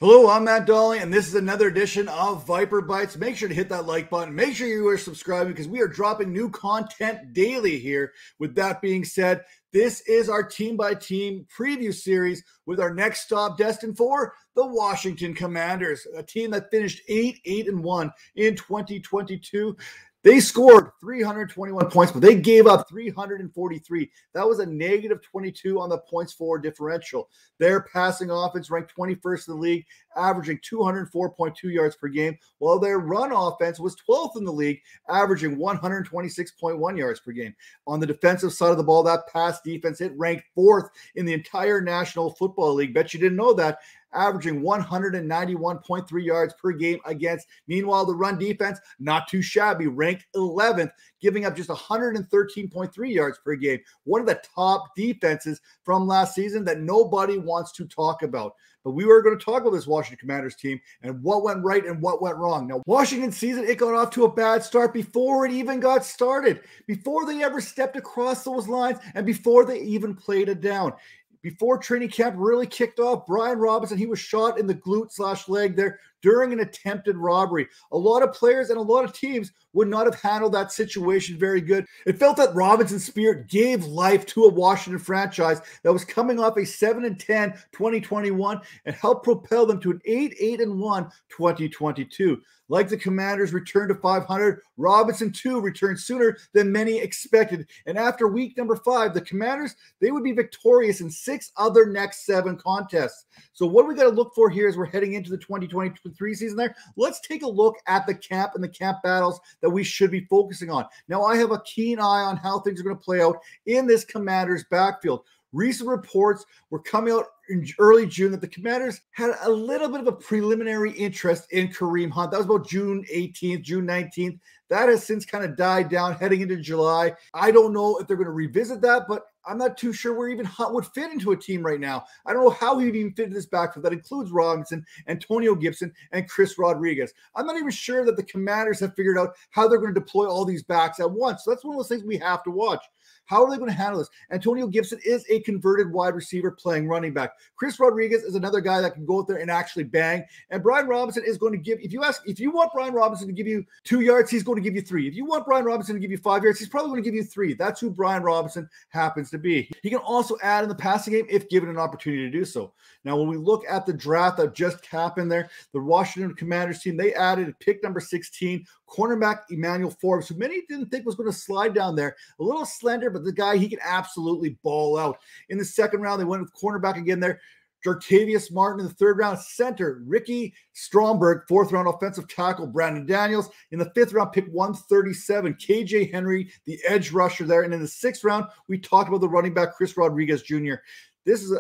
Hello, I'm Matt Dolly, and this is another edition of Viper Bites. Make sure to hit that like button. Make sure you are subscribing because we are dropping new content daily here. With that being said, this is our team-by-team preview series with our next stop destined for the Washington Commanders, a team that finished 8-1 in 2022. They scored 321 points, but they gave up 343. That was a negative 22 on the points forward differential. Their passing offense ranked 21st in the league, averaging 204.2 yards per game, while their run offense was 12th in the league, averaging 126.1 yards per game. On the defensive side of the ball, that pass defense, it ranked 4th in the entire National Football League. Bet you didn't know that. Averaging 191.3 yards per game against. Meanwhile, the run defense, not too shabby, ranked 11th, giving up just 113.3 yards per game. One of the top defenses from last season that nobody wants to talk about. But we were going to talk about this Washington Commanders team and what went right and what went wrong. Now, Washington season, it got off to a bad start before it even got started, before they ever stepped across those lines, and before they even played it down. Before training camp really kicked off, Brian Robinson, he was shot in the glute/leg there during an attempted robbery. A lot of players and a lot of teams would not have handled that situation very good. It felt that Robinson's spirit gave life to a Washington franchise that was coming off a 7-10 2021 and helped propel them to an 8-1 2022. Like the Commanders returned to 500, Robinson too returned sooner than many expected. And after week number 5, the Commanders, they would be victorious in 6 other next 7 contests. So what we got to look for here as we're heading into the 2023 season there, let's take a look at the camp and the camp battles that we should be focusing on. Now, I have a keen eye on how things are going to play out in this Commanders backfield. Recent reports were coming out in early June that the Commanders had a little bit of a preliminary interest in Kareem Hunt. That was about June 18th, June 19th. That has since kind of died down heading into July. I don't know if they're going to revisit that, but I'm not too sure where even Hunt would fit into a team right now. I don't know how he'd even fit into this backfield. That includes Robinson, Antonio Gibson, and Chris Rodriguez. I'm not even sure that the Commanders have figured out how they're going to deploy all these backs at once. So that's one of those things we have to watch. How are they going to handle this? Antonio Gibson is a converted wide receiver playing running back. Chris Rodriguez is another guy that can go out there and actually bang. And Brian Robinson is going to give, if you want Brian Robinson to give you 2 yards, he's going to give you 3. If you want Brian Robinson to give you 5 yards, he's probably going to give you 3. That's who Brian Robinson happens to be. He can also add in the passing game if given an opportunity to do so. Now, when we look at the draft that just happened there, the Washington Commanders team, they added pick number 16, cornerback Emmanuel Forbes, who many didn't think was going to slide down there. A little slender, but the guy, he can absolutely ball out. In the second round, they went with cornerback again there. Jartavius Martin in the third round, center Ricky Stromberg, fourth round offensive tackle Brandon Daniels. In the fifth round, pick 137, KJ Henry, the edge rusher there. And in the sixth round, we talked about the running back Chris Rodriguez Jr.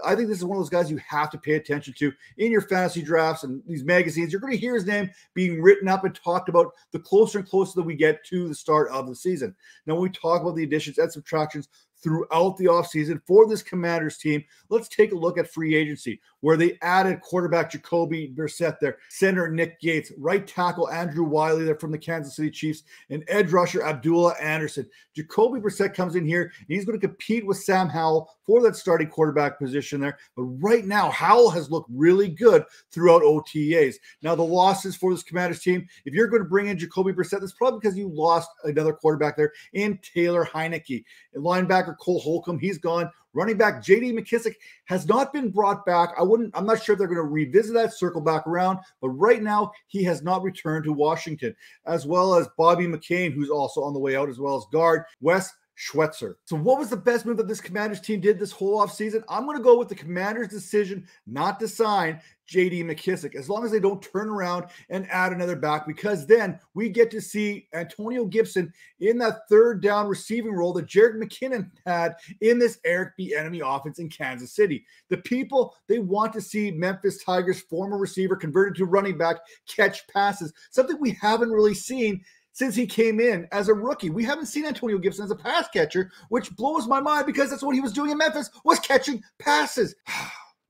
I think this is one of those guys you have to pay attention to in your fantasy drafts and these magazines. You're going to hear his name being written up and talked about the closer and closer that we get to the start of the season. Now, when we talk about the additions and subtractions throughout the offseason for this Commanders team, let's take a look at free agency, where they added quarterback Jacoby Brissett there, center Nick Gates, right tackle Andrew Wiley there from the Kansas City Chiefs, and edge rusher Abdullah Anderson. Jacoby Brissett comes in here, and he's going to compete with Sam Howell for that starting quarterback position there. But right now, Howell has looked really good throughout OTAs. Now, the losses for this Commanders team, if you're going to bring in Jacoby Brissett, that's probably because you lost another quarterback there in Taylor Heineke. And linebacker Cole Holcomb, he's gone. Running back J.D. McKissick has not been brought back. I'm not sure if they're going to revisit that, circle back around, but right now he has not returned to Washington, as well as Bobby McCain, who's also on the way out, as well as guard Wes Schweitzer. So what was the best move that this Commanders team did this whole offseason? I'm going to go with the Commanders' decision not to sign J.D. McKissick, as long as they don't turn around and add another back, because then we get to see Antonio Gibson in that third down receiving role that Jerick McKinnon had in this Eric Bieniemy offense in Kansas City. The people, they want to see Memphis Tigers former receiver converted to running back catch passes, something we haven't really seen since he came in as a rookie. We haven't seen Antonio Gibson as a pass catcher, which blows my mind because that's what he was doing in Memphis, was catching passes.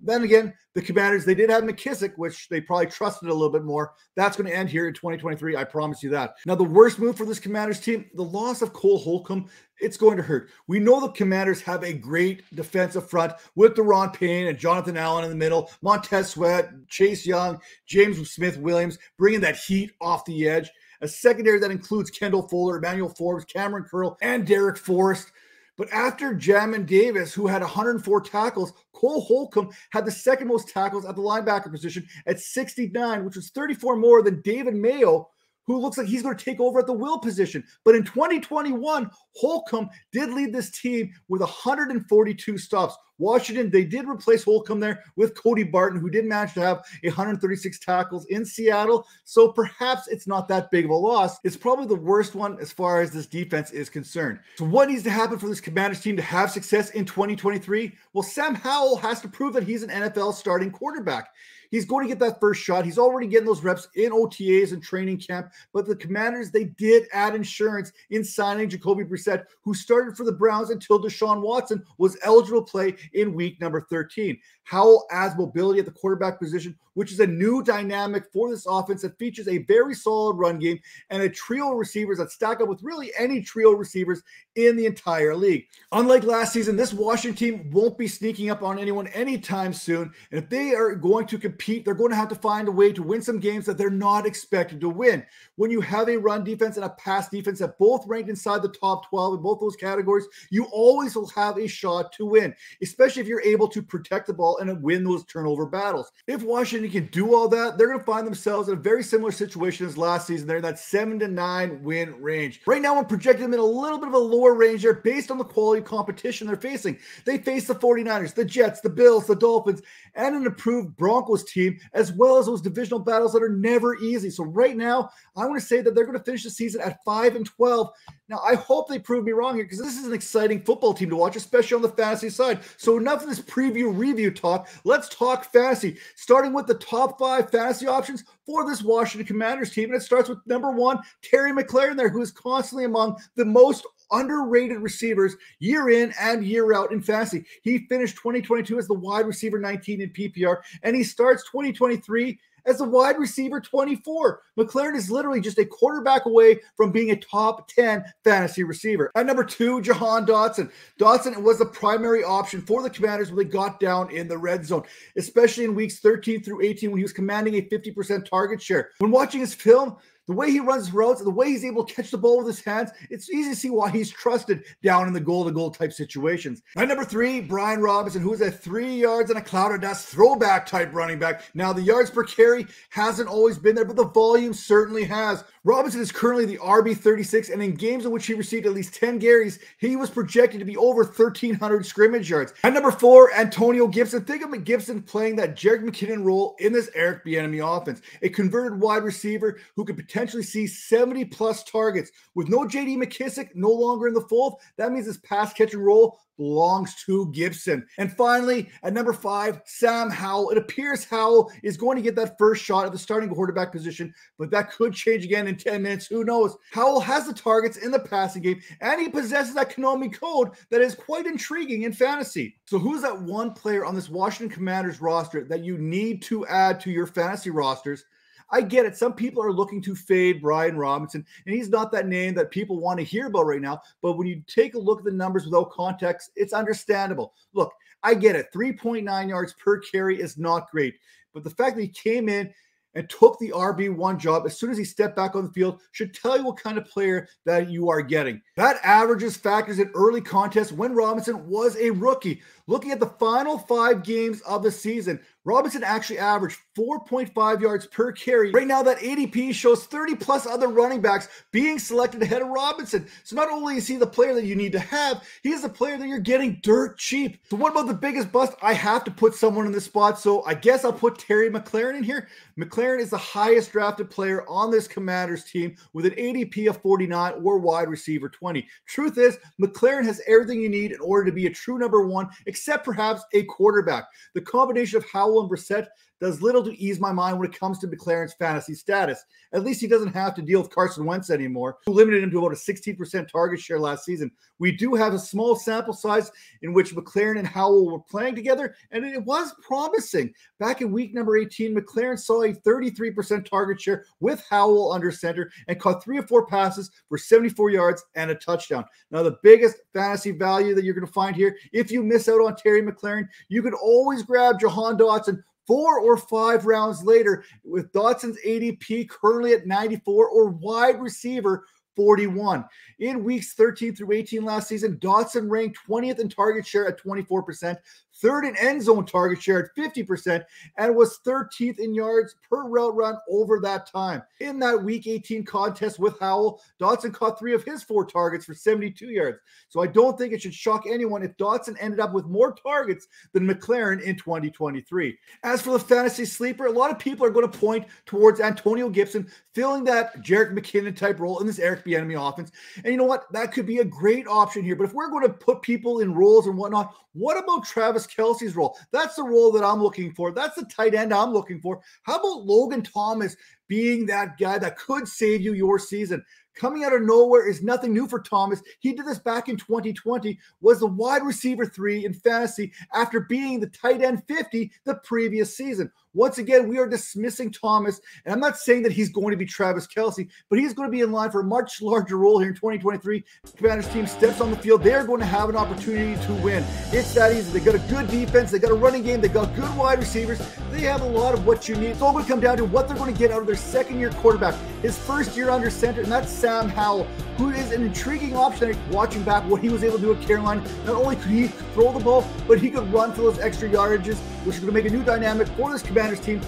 Then again, the Commanders, they did have McKissick, which they probably trusted a little bit more. That's going to end here in 2023. I promise you that. Now, the worst move for this Commanders team, the loss of Cole Holcomb, it's going to hurt. We know the Commanders have a great defensive front with Deron Payne and Jonathan Allen in the middle, Montez Sweat, Chase Young, James Smith-Williams, bringing that heat off the edge. A secondary that includes Kendall Fuller, Emmanuel Forbes, Cameron Curl, and Derek Forrest. But after Jamin Davis, who had 104 tackles, Cole Holcomb had the second most tackles at the linebacker position at 69, which was 34 more than David Mayo, who looks like he's going to take over at the will position. But in 2021, Holcomb did lead this team with 142 stops. Washington, they did replace Holcomb there with Cody Barton, who did manage to have 136 tackles in Seattle. So perhaps it's not that big of a loss. It's probably the worst one as far as this defense is concerned. So what needs to happen for this Commanders team to have success in 2023? Well, Sam Howell has to prove that he's an NFL starting quarterback. He's going to get that first shot. He's already getting those reps in OTAs and training camp. But the Commanders, they did add insurance in signing Jacoby Brissett, who started for the Browns until Deshaun Watson was eligible to play in week number 13. Howell adds mobility at the quarterback position, which is a new dynamic for this offense that features a very solid run game and a trio of receivers that stack up with really any trio of receivers in the entire league. Unlike last season, this Washington team won't be sneaking up on anyone anytime soon. And if they are going to compete, they're going to have to find a way to win some games that they're not expected to win. When you have a run defense and a pass defense that both rank inside the top 12 in both those categories, you always will have a shot to win, especially if you're able to protect the ball and win those turnover battles. If Washington can do all that, they're going to find themselves in a very similar situation as last season. They're in that 7-9 win range. Right now, I'm projecting them in a little bit of a lower range there based on the quality of competition they're facing. They face the 49ers, the Jets, the Bills, the Dolphins, and an improved Broncos team, as well as those divisional battles that are never easy. So right now, I want to say that they're going to finish the season at 5-12. Now, I hope they prove me wrong here because this is an exciting football team to watch, especially on the fantasy side. So enough of this preview review talk. Let's talk fantasy, starting with the top 5 fantasy options for this Washington Commanders team. And it starts with number 1, Terry McLaurin there, who is constantly among the most underrated receivers year in and year out in fantasy. He finished 2022 as the wide receiver 19 in PPR, and he starts 2023 as the wide receiver 24. McLaurin is literally just a quarterback away from being a top 10 fantasy receiver. At number 2, Jahan Dotson. Dotson was the primary option for the Commanders when they got down in the red zone, especially in weeks 13 through 18 when he was commanding a 50% target share. When watching his film, the way he runs routes, the way he's able to catch the ball with his hands, it's easy to see why he's trusted down in the goal-to-goal type situations. At number 3, Brian Robinson, who is a 3 yards and a cloud of dust throwback type running back. Now, the yards per carry hasn't always been there, but the volume certainly has. Robinson is currently the RB36, and in games in which he received at least 10 carries, he was projected to be over 1,300 scrimmage yards. At number 4, Antonio Gibson. Think of Gibson playing that Jerick McKinnon role in this Eric Bieniemy offense. A converted wide receiver who could potentially see 70-plus targets. With no J.D. McKissick no longer in the fold, that means his pass catching role belongs to Gibson. And finally, at number 5, Sam Howell. It appears Howell is going to get that first shot at the starting quarterback position, but that could change again in 10 minutes. Who knows? Howell has the targets in the passing game, and he possesses that Konami code that is quite intriguing in fantasy. So who's that one player on this Washington Commanders roster that you need to add to your fantasy rosters? I get it. Some people are looking to fade Brian Robinson, and he's not that name that people want to hear about right now. But when you take a look at the numbers without context, it's understandable. Look, I get it. 3.9 yards per carry is not great. But the fact that he came in and took the RB1 job as soon as he stepped back on the field should tell you what kind of player that you are getting. That averages factors in early contests when Robinson was a rookie. Looking at the final 5 games of the season, Robinson actually averaged 4.5 yards per carry. Right now, that ADP shows 30-plus other running backs being selected ahead of Robinson. So not only is he the player that you need to have, he is the player that you're getting dirt cheap. So what about the biggest bust? I have to put someone in this spot, so I guess I'll put Terry McLaurin in here. McLaurin is the highest drafted player on this Commanders team with an ADP of 49 or wide receiver 20. Truth is, McLaurin has everything you need in order to be a true number 1, except perhaps a quarterback. The combination of Howell and Brissett does little to ease my mind when it comes to McLaren's fantasy status. At least he doesn't have to deal with Carson Wentz anymore, who limited him to about a 16% target share last season. We do have a small sample size in which McLaren and Howell were playing together, and it was promising. Back in week number 18, McLaren saw a 33% target share with Howell under center and caught 3 or 4 passes for 74 yards and a touchdown. Now, the biggest fantasy value that you're going to find here, if you miss out on Terry McLaren, you could always grab Jahan Dotson 4 or 5 rounds later, with Dotson's ADP currently at 94 or wide receiver 41. In weeks 13 through 18 last season, Dotson ranked 20th in target share at 24%, 3rd in end zone target share at 50%, and was 13th in yards per route run over that time. In that week 18 contest with Howell, Dotson caught 3 of his 4 targets for 72 yards. So I don't think it should shock anyone if Dotson ended up with more targets than McLaren in 2023. As for the fantasy sleeper, a lot of people are going to point towards Antonio Gibson filling that Jerick McKinnon type role in this Eric Bieniemy offense. And you know what? That could be a great option here. But if we're going to put people in roles and whatnot, what about Travis Kelce's role? That's the role that I'm looking for. That's the tight end I'm looking for. How about Logan Thomas being that guy that could save you your season? Coming out of nowhere is nothing new for Thomas. He did this back in 2020, was the wide receiver 3 in fantasy after being the tight end 50 the previous season. Once again, we are dismissing Thomas, and I'm not saying that he's going to be Travis Kelce, but he's going to be in line for a much larger role here in 2023. The Commanders team steps on the field, they're going to have an opportunity to win. It's that easy. They got a good defense, they got a running game, they got good wide receivers, they have a lot of what you need. It's all going to come down to what they're going to get out of their second-year quarterback, his first year under center, and that's Sam Howell, who is an intriguing option. Watching back what he was able to do at Carolina, not only could he throw the ball, but he could run for those extra yardages, which is going to make a new dynamic for this Commanders team.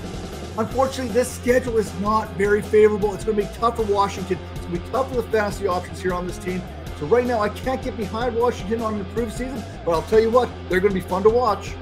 Unfortunately, this schedule is not very favorable. It's going to be tough for Washington. It's going to be tough for the fantasy options here on this team. So right now, I can't get behind Washington on an improved season, but I'll tell you what, they're going to be fun to watch.